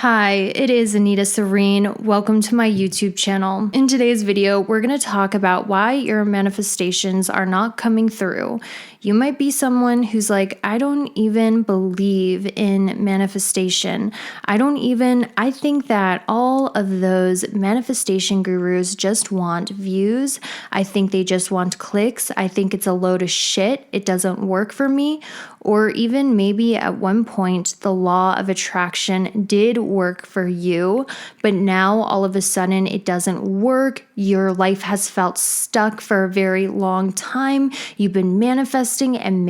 Hi, it is Anita Serene. Welcome to my YouTube channel. In today's video, we're going to talk about why your manifestations are not coming through. You might be someone who's like, I don't even believe in manifestation. I think that all of those manifestation gurus just want views. I think they just want clicks. I think it's a load of shit. It doesn't work for me. Or even maybe at one point, the law of attraction did work for you, but now all of a sudden it doesn't work. Your life has felt stuck for a very long time. You've been manifesting, and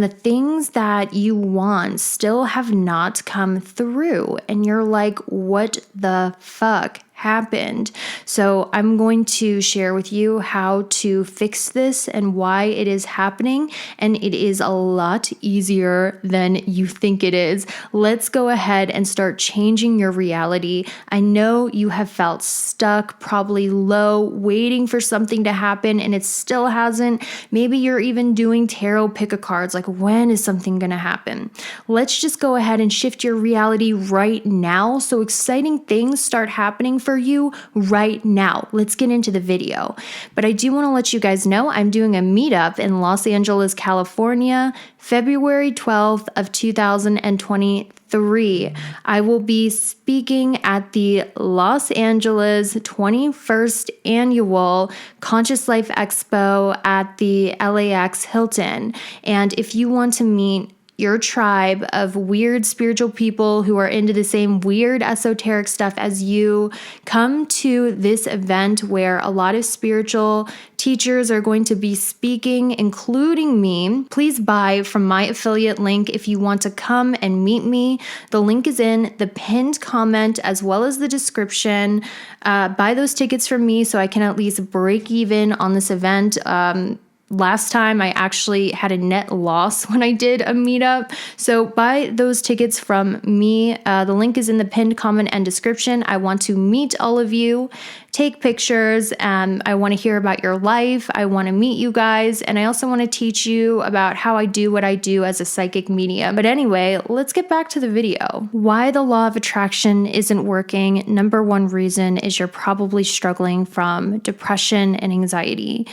the things that you want still have not come through. And you're like, what the fuck happened? So I'm going to share with you how to fix this and why it is happening, and it is a lot easier than you think it is. Let's go ahead and start changing your reality. I know you have felt stuck, probably low, waiting for something to happen, and it still hasn't. Maybe you're even doing tarot pick-a-cards, like when is something gonna happen? Let's just go ahead and shift your reality right now so exciting things start happening for you right now. Let's get into the video. But I do want to let you guys know I'm doing a meetup in Los Angeles, California, February 12th of 2023. I will be speaking at the Los Angeles 21st annual Conscious Life Expo at the LAX Hilton. And if you want to meet your tribe of weird spiritual people who are into the same weird esoteric stuff as you, come to this event where a lot of spiritual teachers are going to be speaking, including me. Please buy from my affiliate link if you want to come and meet me. The link is in the pinned comment as well as the description. Buy those tickets from me so I can at least break even on this event. Last time I actually had a net loss when I did a meetup. So buy those tickets from me. The link is in the pinned comment and description. I want to meet all of you, take pictures. I want to hear about your life. I want to meet you guys. And I also want to teach you about how I do what I do as a psychic medium. But anyway, let's get back to the video. Why the law of attraction isn't working. Number one reason is you're probably struggling from depression and anxiety.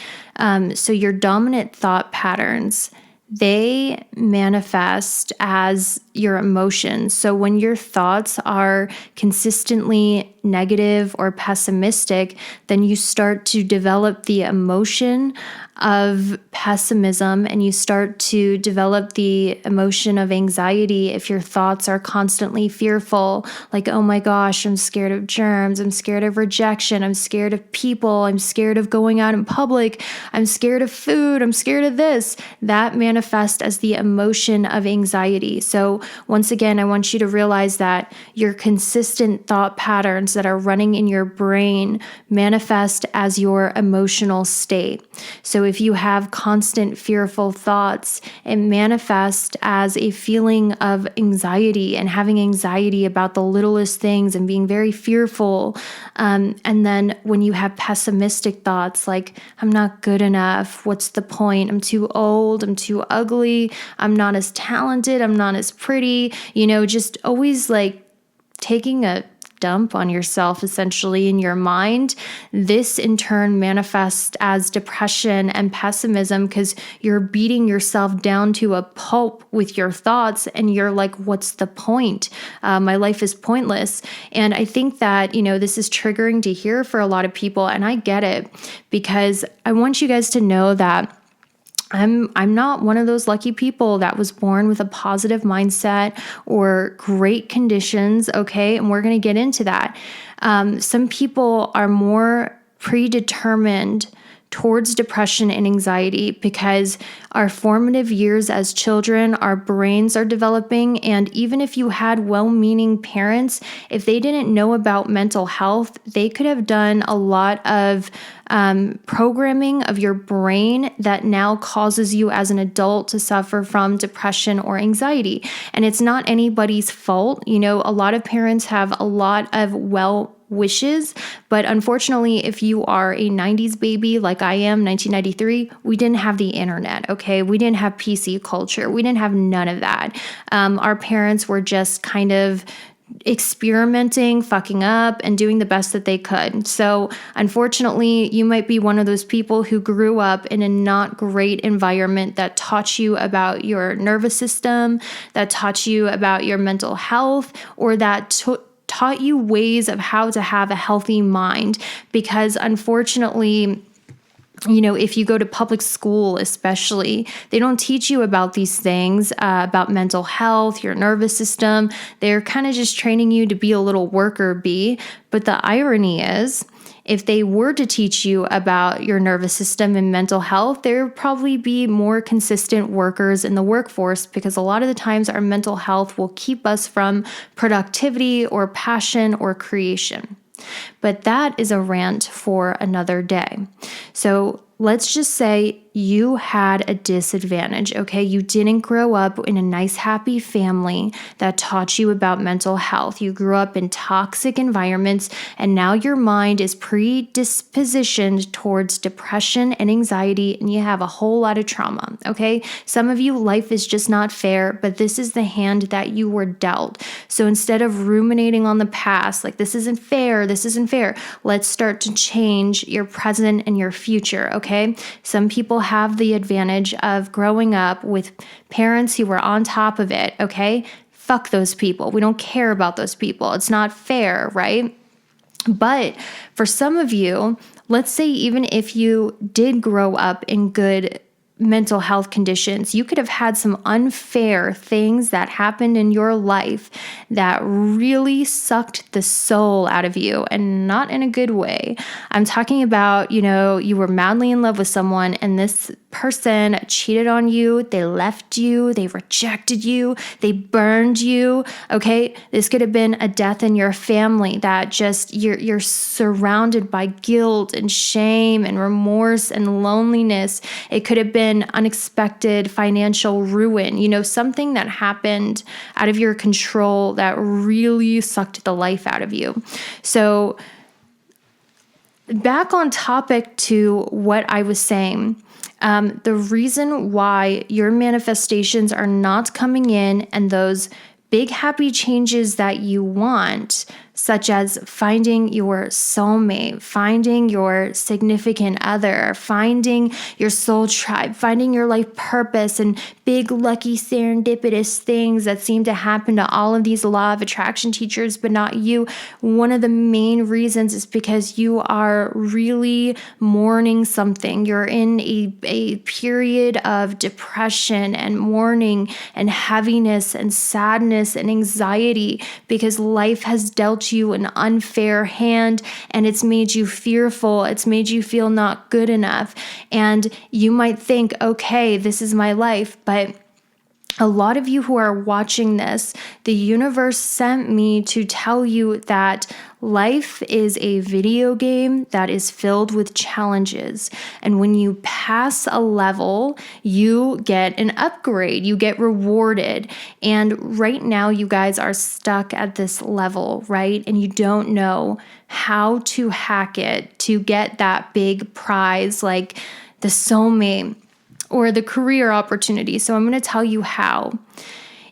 So your dominant thought patterns, they manifest as your emotions. So when your thoughts are consistently negative or pessimistic, then you start to develop the emotion of pessimism and you start to develop the emotion of anxiety if your thoughts are constantly fearful, like, oh my gosh, I'm scared of germs, I'm scared of rejection, I'm scared of people, I'm scared of going out in public, I'm scared of food, I'm scared of this. That manifests as the emotion of anxiety. So once again, I want you to realize that your consistent thought patterns that are running in your brain manifest as your emotional state. So if you have constant fearful thoughts, it manifests as a feeling of anxiety and having anxiety about the littlest things and being very fearful. And then when you have pessimistic thoughts like, I'm not good enough, what's the point? I'm too old, I'm too ugly, I'm not as talented, I'm not as pretty, just always like taking a dump on yourself essentially in your mind. This in turn manifests as depression and pessimism because you're beating yourself down to a pulp with your thoughts and you're like, what's the point? My life is pointless. And I think that, this is triggering to hear for a lot of people, and I get it because I want you guys to know that I'm not one of those lucky people that was born with a positive mindset or great conditions, okay? And we're going to get into that. Some people are more predetermined towards depression and anxiety because our formative years as children, our brains are developing. And even if you had well-meaning parents, if they didn't know about mental health, they could have done a lot of programming of your brain that now causes you as an adult to suffer from depression or anxiety. And it's not anybody's fault. A lot of parents have a lot of wishes, but unfortunately, if you are a 90s baby like I am, 1993, we didn't have the internet, okay? We didn't have PC culture. We didn't have none of that. Our parents were just kind of experimenting, fucking up, and doing the best that they could. So unfortunately, you might be one of those people who grew up in a not great environment that taught you about your nervous system, that taught you about your mental health, or that taught you ways of how to have a healthy mind. Because unfortunately, if you go to public school, especially, they don't teach you about these things, about mental health, your nervous system. They're kind of just training you to be a little worker bee. But the irony is, if they were to teach you about your nervous system and mental health, there would probably be more consistent workers in the workforce, because a lot of the times our mental health will keep us from productivity or passion or creation. But that is a rant for another day. So let's just say you had a disadvantage, okay? You didn't grow up in a nice, happy family that taught you about mental health. You grew up in toxic environments, and now your mind is predispositioned towards depression and anxiety, and you have a whole lot of trauma, okay? Some of you, life is just not fair, but this is the hand that you were dealt. So instead of ruminating on the past, like this isn't fair, let's start to change your present and your future, okay? Some people have the advantage of growing up with parents who were on top of it, okay? Fuck those people. We don't care about those people. It's not fair, right? But for some of you, let's say even if you did grow up in good mental health conditions, you could have had some unfair things that happened in your life that really sucked the soul out of you, and not in a good way. I'm talking about, you were madly in love with someone and this person cheated on you, they left you, they rejected you, they burned you, okay? This could have been a death in your family that just, you're surrounded by guilt and shame and remorse and loneliness. It could have been unexpected financial ruin, something that happened out of your control that really sucked the life out of you. So back on topic to what I was saying, the reason why your manifestations are not coming in and those big happy changes that you want, such as finding your soulmate, finding your significant other, finding your soul tribe, finding your life purpose, and big, lucky, serendipitous things that seem to happen to all of these law of attraction teachers, but not you. One of the main reasons is because you are really mourning something. You're in a period of depression and mourning and heaviness and sadness and anxiety, because life has dealt you an unfair hand and it's made you fearful. It's made you feel not good enough. And you might think, okay, this is my life, but a lot of you who are watching this, the universe sent me to tell you that life is a video game that is filled with challenges. And when you pass a level, you get an upgrade, you get rewarded. And right now, you guys are stuck at this level, right? And you don't know how to hack it to get that big prize, like the soulmate or the career opportunity. So I'm going to tell you how.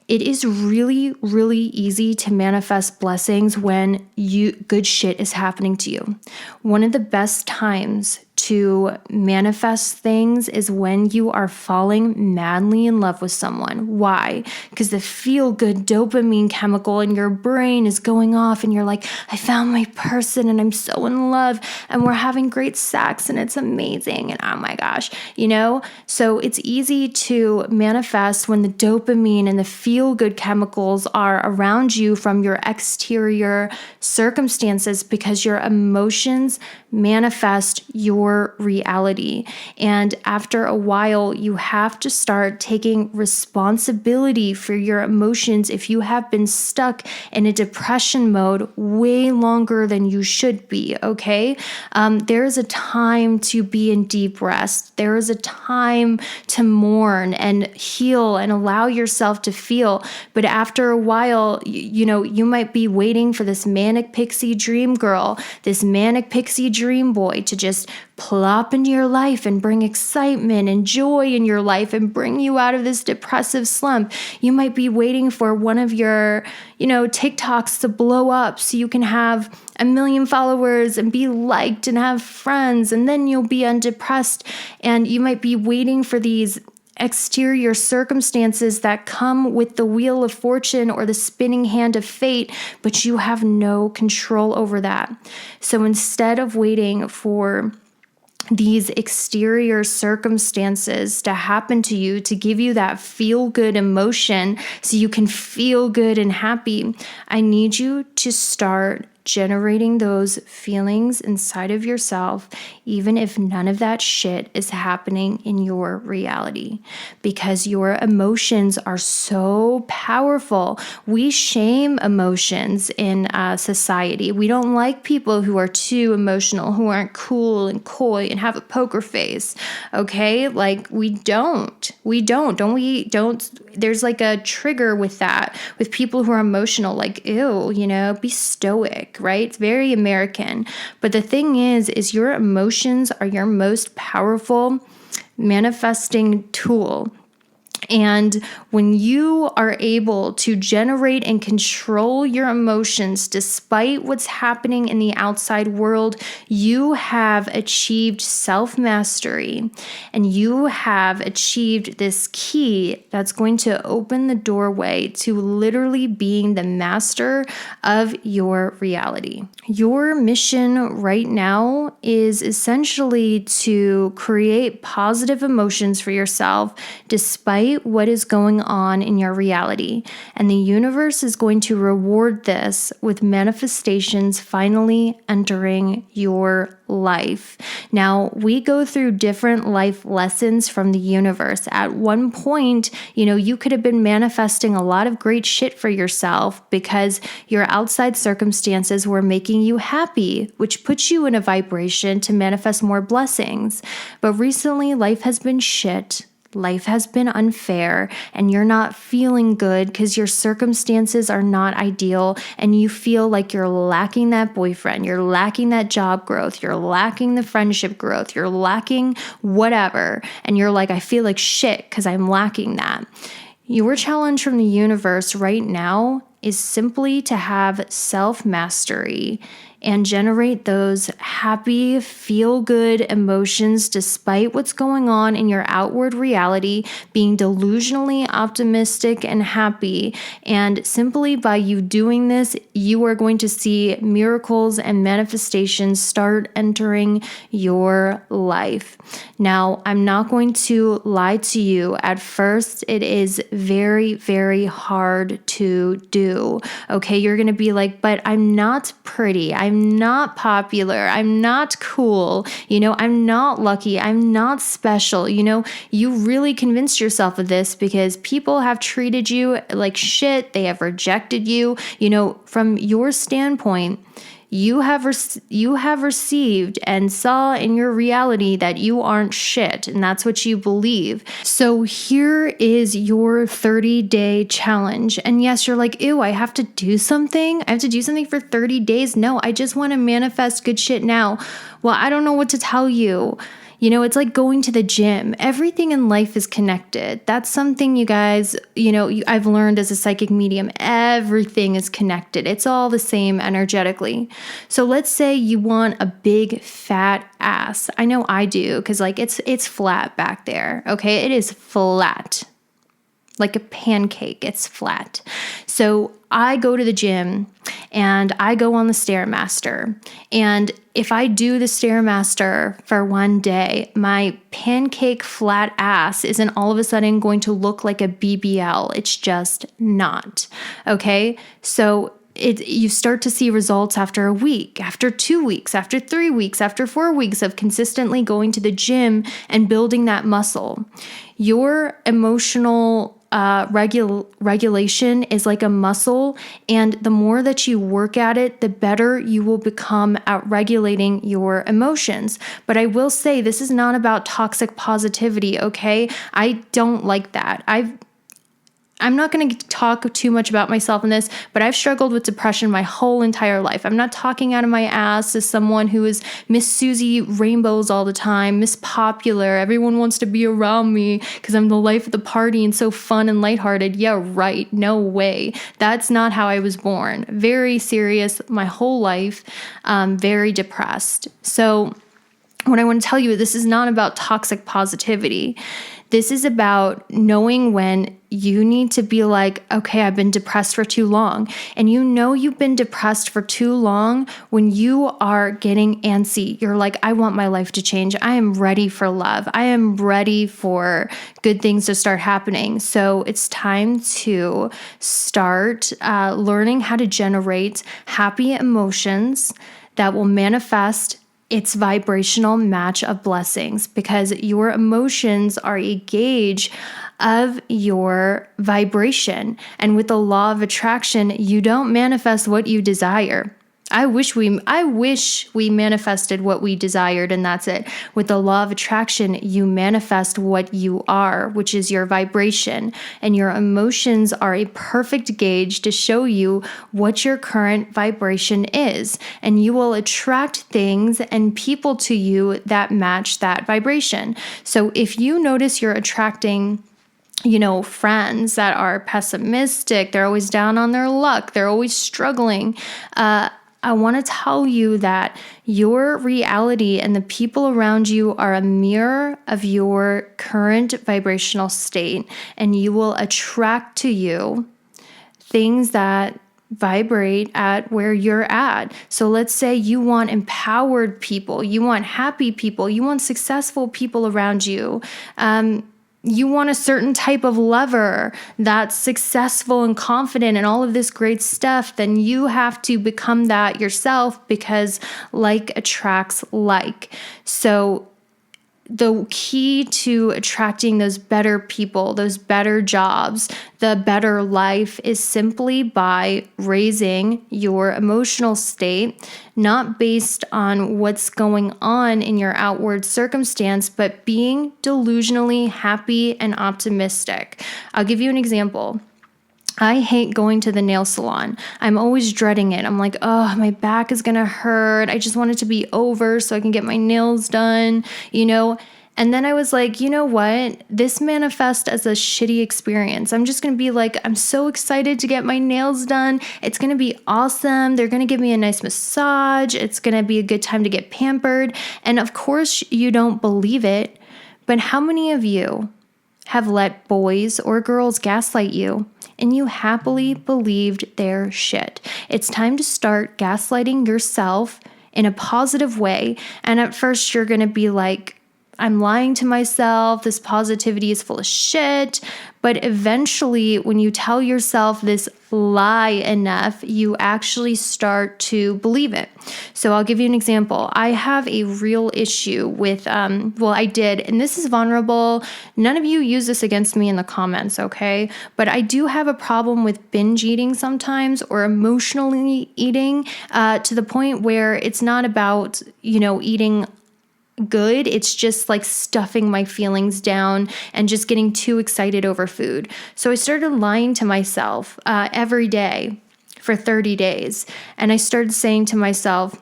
It is really, really easy to manifest blessings when good shit is happening to you. One of the best times to manifest things is when you are falling madly in love with someone. Why? Because the feel-good dopamine chemical in your brain is going off and you're like, I found my person and I'm so in love and we're having great sex and it's amazing and oh my gosh, So it's easy to manifest when the dopamine and the feel-good chemicals are around you from your exterior circumstances, because your emotions manifest your reality. And after a while, you have to start taking responsibility for your emotions if you have been stuck in a depression mode way longer than you should be, okay? There is a time to be in deep rest. There is a time to mourn and heal and allow yourself to feel. But after a while, you might be waiting for this manic pixie dream girl, this manic pixie dream boy to just plop into your life and bring excitement and joy in your life and bring you out of this depressive slump. You might be waiting for one of your, TikToks to blow up so you can have 1 million followers and be liked and have friends, and then you'll be undepressed. And you might be waiting for these exterior circumstances that come with the wheel of fortune or the spinning hand of fate, but you have no control over that. So instead of waiting for these exterior circumstances to happen to you to give you that feel-good emotion so you can feel good and happy, I need you to start generating those feelings inside of yourself, even if none of that shit is happening in your reality, because your emotions are so powerful. We shame emotions in society. We don't like people who are too emotional, who aren't cool and coy and have a poker face. Okay? Like we don't. There's like a trigger with that, with people who are emotional, like, ew, be stoic. Right? It's very American. But the thing is your emotions are your most powerful manifesting tool. And when you are able to generate and control your emotions despite what's happening in the outside world, you have achieved self-mastery, and you have achieved this key that's going to open the doorway to literally being the master of your reality. Your mission right now is essentially to create positive emotions for yourself despite what is going on in your reality. And the universe is going to reward this with manifestations finally entering your life. Now, we go through different life lessons from the universe. At one point, you could have been manifesting a lot of great shit for yourself because your outside circumstances were making you happy, which puts you in a vibration to manifest more blessings. But recently, life has been shit. Life has been unfair, and you're not feeling good because your circumstances are not ideal, and you feel like you're lacking that boyfriend, you're lacking that job growth, you're lacking the friendship growth, you're lacking whatever, and you're like, I feel like shit because I'm lacking that. Your challenge from the universe right now is simply to have self-mastery and generate those happy, feel-good emotions despite what's going on in your outward reality, being delusionally optimistic and happy. And simply by you doing this, you are going to see miracles and manifestations start entering your life. Now, I'm not going to lie to you. At first, it is very, very hard to do. Okay, you're going to be like, but I'm not pretty. I'm not popular. I'm not cool. I'm not lucky. I'm not special. You really convinced yourself of this because people have treated you like shit. They have rejected you. From your standpoint, you have received and saw in your reality that you aren't shit, and that's what you believe. So here is your 30-day challenge. And yes, you're like, ew, I have to do something? I have to do something for 30 days? No, I just want to manifest good shit now. Well, I don't know what to tell you. It's like going to the gym. Everything in life is connected. That's something you guys, I've learned as a psychic medium. Everything is connected. It's all the same energetically. So let's say you want a big fat ass. I know I do because it's flat back there. Okay, it is flat. Like a pancake, it's flat. So I go to the gym and I go on the Stairmaster. And if I do the Stairmaster for one day, my pancake flat ass isn't all of a sudden going to look like a BBL. It's just not. Okay? So you start to see results after a week, after 2 weeks, after 3 weeks, after 4 weeks of consistently going to the gym and building that muscle. Your emotional regulation is like a muscle, and the more that you work at it, the better you will become at regulating your emotions. But I will say this is not about toxic positivity, okay? I don't like that. I'm not going to talk too much about myself in this, but I've struggled with depression my whole entire life. I'm not talking out of my ass as someone who is Miss Susie Rainbows all the time, Miss Popular. Everyone wants to be around me because I'm the life of the party and so fun and lighthearted. Yeah, right. No way. That's not how I was born. Very serious my whole life, very depressed. So what I want to tell you, this is not about toxic positivity. This is about knowing when you need to be like, okay, I've been depressed for too long. And you know you've been depressed for too long when you are getting antsy. You're like, I want my life to change. I am ready for love. I am ready for good things to start happening. So it's time to start learning how to generate happy emotions that will manifest its vibrational match of blessings, because your emotions are a gauge of your vibration. And with the law of attraction, you don't manifest what you desire. I wish we manifested what we desired, and that's it. With the law of attraction, you manifest what you are, which is your vibration, and your emotions are a perfect gauge to show you what your current vibration is, and you will attract things and people to you that match that vibration. So if you notice you're attracting friends that are pessimistic, they're always down on their luck, they're always struggling, I want to tell you that your reality and the people around you are a mirror of your current vibrational state, and you will attract to you things that vibrate at where you're at. So let's say you want empowered people, you want happy people, you want successful people around you. You want a certain type of lover that's successful and confident and all of this great stuff, then you have to become that yourself, because like attracts like. So the key to attracting those better people, those better jobs, the better life is simply by raising your emotional state, not based on what's going on in your outward circumstance, but being delusionally happy and optimistic. I'll give you an example. I hate going to the nail salon. I'm always dreading it. I'm like, oh, my back is going to hurt. I just want it to be over so I can get my nails done, And then I was like, you know what? This manifests as a shitty experience. I'm just going to be like, I'm so excited to get my nails done. It's going to be awesome. They're going to give me a nice massage. It's going to be a good time to get pampered. And of course, you don't believe it. But how many of you have let boys or girls gaslight you, and you happily believed their shit? It's time to start gaslighting yourself in a positive way. And at first you're going to be like, I'm lying to myself. This positivity is full of shit. But eventually, when you tell yourself this lie enough, you actually start to believe it. So I'll give you an example. I have a real issue with, I did, and this is vulnerable. None of you use this against me in the comments, okay? But I do have a problem with binge eating sometimes, or emotionally eating, to the point where it's not about, eating good. It's just like stuffing my feelings down and just getting too excited over food. So I started lying to myself every day for 30 days. And I started saying to myself,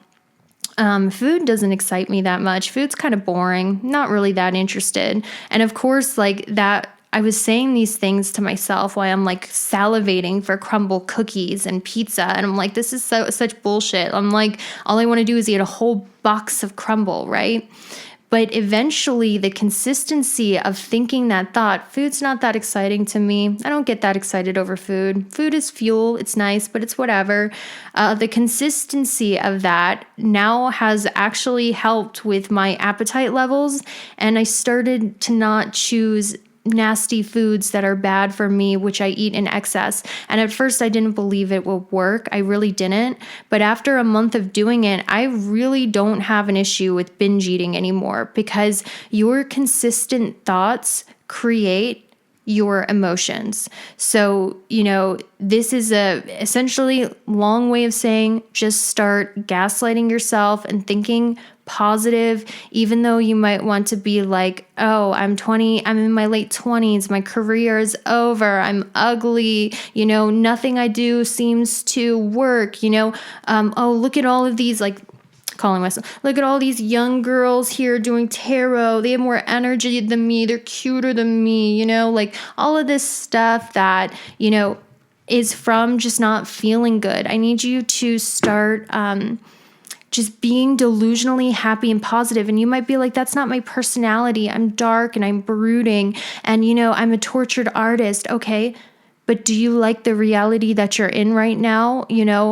food doesn't excite me that much. Food's kind of boring. Not really that interested. And of course, like that, I was saying these things to myself while I'm like salivating for crumble cookies and pizza. And I'm like, this is such bullshit. I'm like, all I want to do is eat a whole box of crumble, right? But eventually the consistency of thinking that thought, food's not that exciting to me. I don't get that excited over food. Food is fuel. It's nice, but it's whatever. The consistency of that now has actually helped with my appetite levels. And I started to not choose nasty foods that are bad for me, which I eat in excess. And at first I didn't believe it would work. I really didn't. But after a month of doing it, I really don't have an issue with binge eating anymore, because your consistent thoughts create your emotions. So, this is a essentially long way of saying just start gaslighting yourself and thinking positive, even though you might want to be like, oh, I'm 20, I'm in my late 20s, my career is over, I'm ugly, nothing I do seems to work, oh, look at all of these, like, calling myself, look at all these young girls here doing tarot, they have more energy than me, they're cuter than me, like all of this stuff that, is from just not feeling good. I need you to start just being delusionally happy and positive. And you might be like, that's not my personality. I'm dark and I'm brooding and, I'm a tortured artist. Okay. But do you like the reality that you're in right now?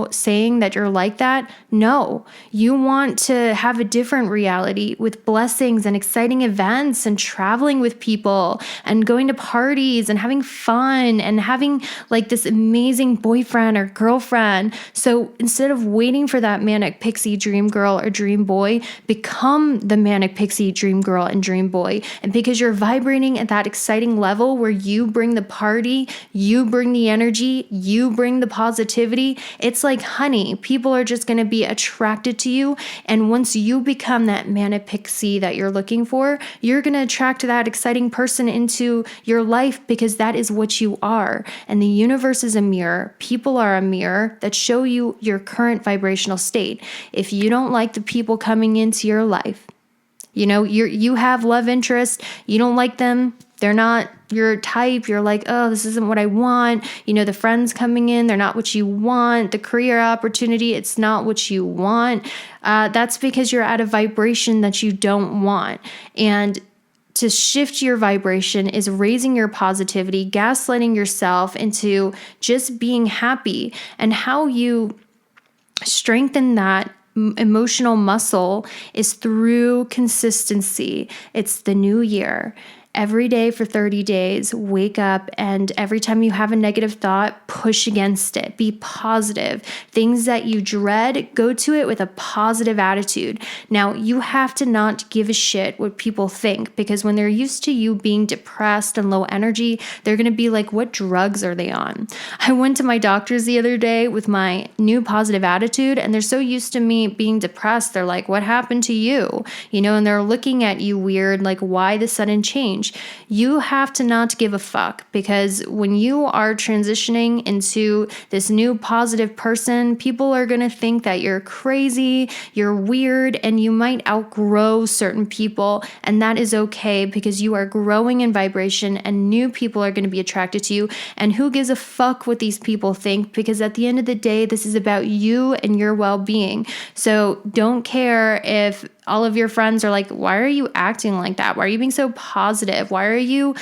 Saying that you're like that? No, you want to have a different reality with blessings and exciting events and traveling with people and going to parties and having fun and having like this amazing boyfriend or girlfriend. So instead of waiting for that manic pixie dream girl or dream boy, become the manic pixie dream girl and dream boy. And because you're vibrating at that exciting level where you bring the party, you bring the energy, you bring the positivity, it's like honey. People are just going to be attracted to you. And once you become that manic pixie that you're looking for, you're going to attract that exciting person into your life because that is what you are. And the universe is a mirror. People are a mirror that show you your current vibrational state. If you don't like the people coming into your life, you have love interest, you don't like them, they're not your type, you're like, oh, this isn't what I want. The friends coming in, they're not what you want. The career opportunity, it's not what you want. That's because you're at a vibration that you don't want. And to shift your vibration is raising your positivity, gaslighting yourself into just being happy. And how you strengthen that emotional muscle is through consistency. It's the new year. Every day for 30 days, wake up, and every time you have a negative thought, push against it. Be positive. Things that you dread, go to it with a positive attitude. Now, you have to not give a shit what people think, because when they're used to you being depressed and low energy, they're going to be like, what drugs are they on? I went to my doctors the other day with my new positive attitude, and they're so used to me being depressed. They're like, what happened to you? And they're looking at you weird, like, why the sudden change? You have to not give a fuck, because when you are transitioning into this new positive person, people are going to think that you're crazy, you're weird, and you might outgrow certain people. And that is okay, because you are growing in vibration and new people are going to be attracted to you. And who gives a fuck what these people think? Because at the end of the day, this is about you and your well-being. So don't care if all of your friends are like, why are you acting like that? Why are you being so positive? Why are you,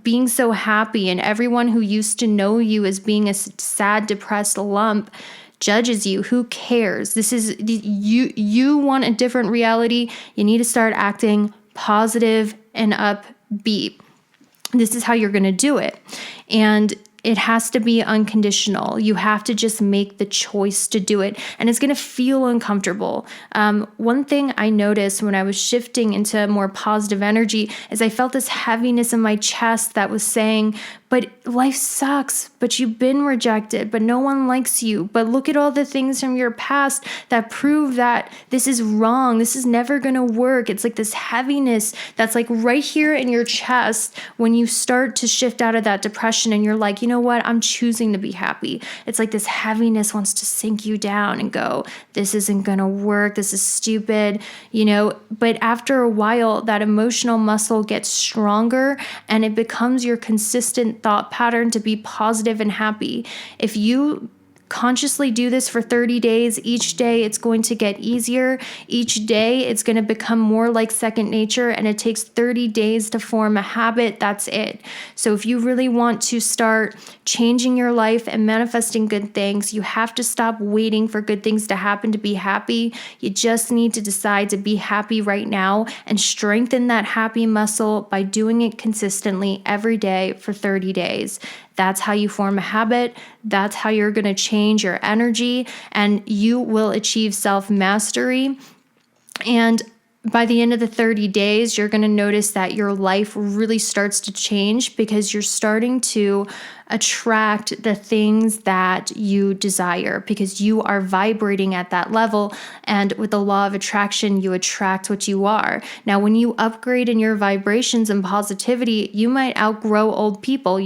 being so happy? And everyone who used to know you as being a sad, depressed lump judges you. Who cares? This is you want a different reality. You need to start acting positive and upbeat. This is how you're going to do it. And it has to be unconditional. You have to just make the choice to do it. And it's going to feel uncomfortable. One thing I noticed when I was shifting into more positive energy is I felt this heaviness in my chest that was saying, but life sucks, but you've been rejected, but no one likes you. But look at all the things from your past that prove that this is wrong. This is never going to work. It's like this heaviness that's like right here in your chest when you start to shift out of that depression and you're like, you know what? I'm choosing to be happy. It's like this heaviness wants to sink you down and go, this isn't going to work. This is stupid, but after a while, that emotional muscle gets stronger and it becomes your consistent thought pattern to be positive and happy. If you consciously do this for 30 days, each day it's going to get easier. Each day it's going to become more like second nature, and it takes 30 days to form a habit. That's it. So if you really want to start changing your life and manifesting good things, you have to stop waiting for good things to happen to be happy. You just need to decide to be happy right now and strengthen that happy muscle by doing it consistently every day for 30 days. That's how you form a habit. That's how you're going to change your energy, and you will achieve self-mastery. And by the end of the 30 days, you're going to notice that your life really starts to change because you're starting to attract the things that you desire because you are vibrating at that level. And with the law of attraction, you attract what you are. Now, when you upgrade in your vibrations and positivity, you might outgrow old people.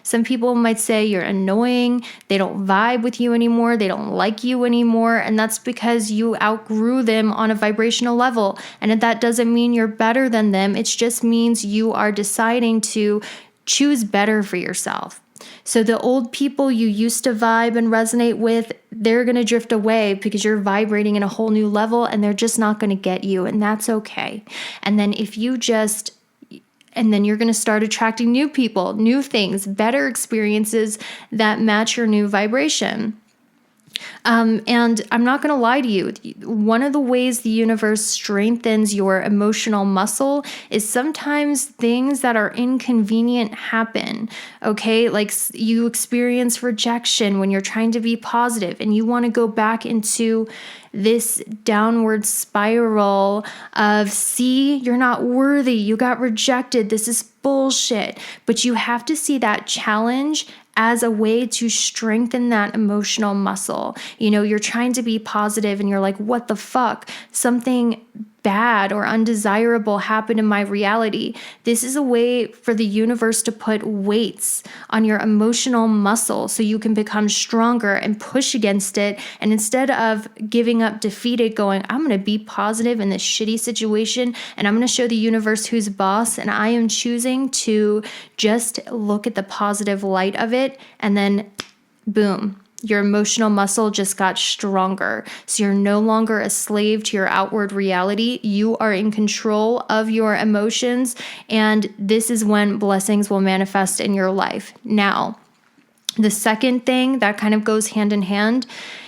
Some people might say you're annoying. They don't vibe with you anymore. They don't like you anymore. And that's because you outgrew them on a vibrational level. And that doesn't mean you're better than them. It just means you are deciding to choose better for yourself. So the old people you used to vibe and resonate with, they're going to drift away because you're vibrating in a whole new level and they're just not going to get you. And that's okay. And then you're going to start attracting new people, new things, better experiences that match your new vibration. And I'm not going to lie to you. One of the ways the universe strengthens your emotional muscle is sometimes things that are inconvenient happen. Okay. Like you experience rejection when you're trying to be positive and you want to go back into this downward spiral of, see, you're not worthy. You got rejected. This is bullshit. But you have to see that challenge as a way to strengthen that emotional muscle. You're trying to be positive and you're like, what the fuck? Something bad or undesirable happened in my reality. This is a way for the universe to put weights on your emotional muscle so you can become stronger and push against it. And instead of giving up defeated, going, I'm going to be positive in this shitty situation and I'm going to show the universe who's boss, and I am choosing to just look at the positive light of it, and then boom. Your emotional muscle just got stronger. So you're no longer a slave to your outward reality. You are in control of your emotions. And this is when blessings will manifest in your life. Now, the second thing that kind of goes hand in hand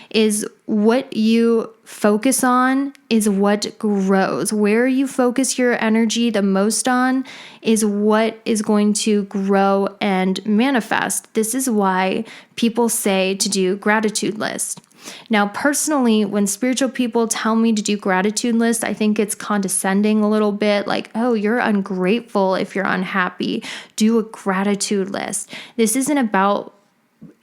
is what you focus on is what grows. Where you focus your energy the most on is what is going to grow and manifest. This is why people say to do gratitude lists. Now, personally, when spiritual people tell me to do gratitude lists, I think it's condescending a little bit, like, oh, you're ungrateful if you're unhappy. Do a gratitude list. This isn't about,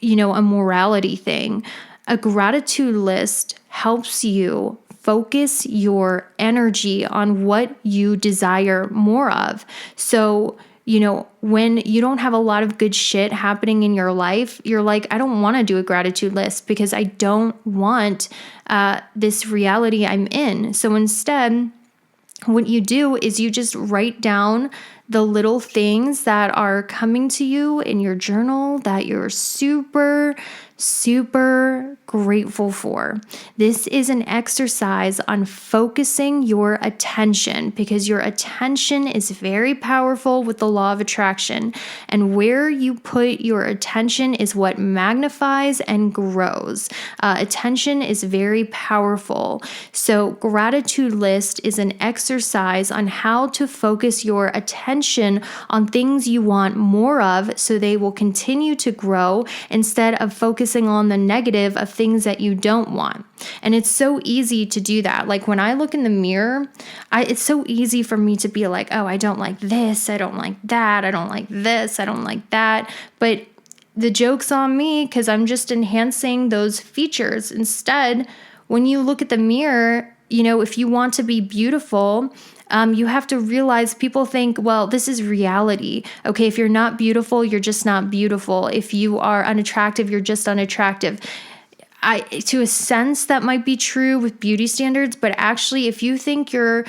a morality thing. A gratitude list helps you focus your energy on what you desire more of. So, when you don't have a lot of good shit happening in your life, you're like, I don't want to do a gratitude list because I don't want this reality I'm in. So instead, what you do is you just write down the little things that are coming to you in your journal that you're super, super grateful for. This is an exercise on focusing your attention because your attention is very powerful with the law of attraction. And where you put your attention is what magnifies and grows. Attention is very powerful. So gratitude list is an exercise on how to focus your attention on things you want more of so they will continue to grow instead of focusing on the negative of things that you don't want. And it's so easy to do that. Like when I look in the mirror, it's so easy for me to be like, oh, I don't like this. I don't like that. I don't like this. I don't like that. But the joke's on me because I'm just enhancing those features. Instead, when you look at the mirror, if you want to be beautiful, you have to realize people think, well, this is reality. Okay, if you're not beautiful, you're just not beautiful. If you are unattractive, you're just unattractive. To a sense, that might be true with beauty standards, but actually, if you think you're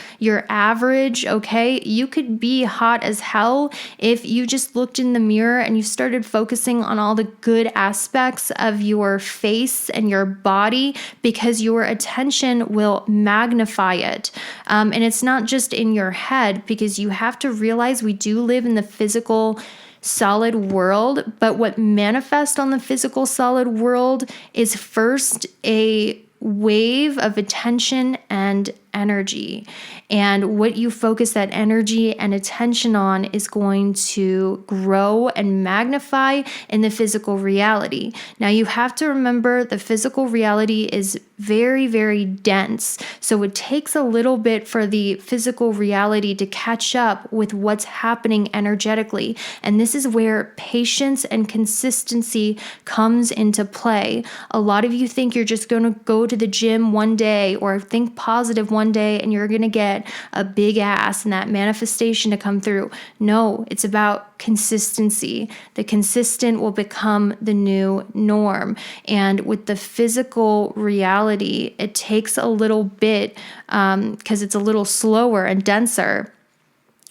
average, okay, you could be hot as hell if you just looked in the mirror and you started focusing on all the good aspects of your face and your body, because your attention will magnify it. And it's not just in your head, because you have to realize we do live in the physical solid world, but what manifests on the physical solid world is first a wave of attention and energy. And what you focus that energy and attention on is going to grow and magnify in the physical reality. Now, you have to remember the physical reality is very, very dense. So it takes a little bit for the physical reality to catch up with what's happening energetically. And this is where patience and consistency comes into play. A lot of you think you're just going to go to the gym one day or think positive one day and you're going to get a big ass and that manifestation to come through. No, it's about consistency. The consistent will become the new norm. And with the physical reality, it takes a little bit because it's a little slower and denser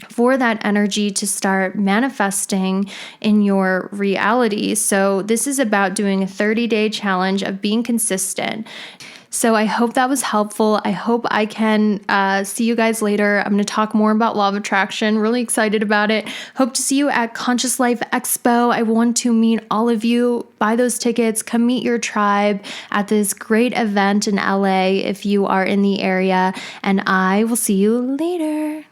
for that energy to start manifesting in your reality. So this is about doing a 30-day challenge of being consistent. So I hope that was helpful. I hope I can see you guys later. I'm going to talk more about law of attraction. Really excited about it. Hope to see you at Conscious Life Expo. I want to meet all of you. Buy those tickets. Come meet your tribe at this great event in LA if you are in the area. And I will see you later.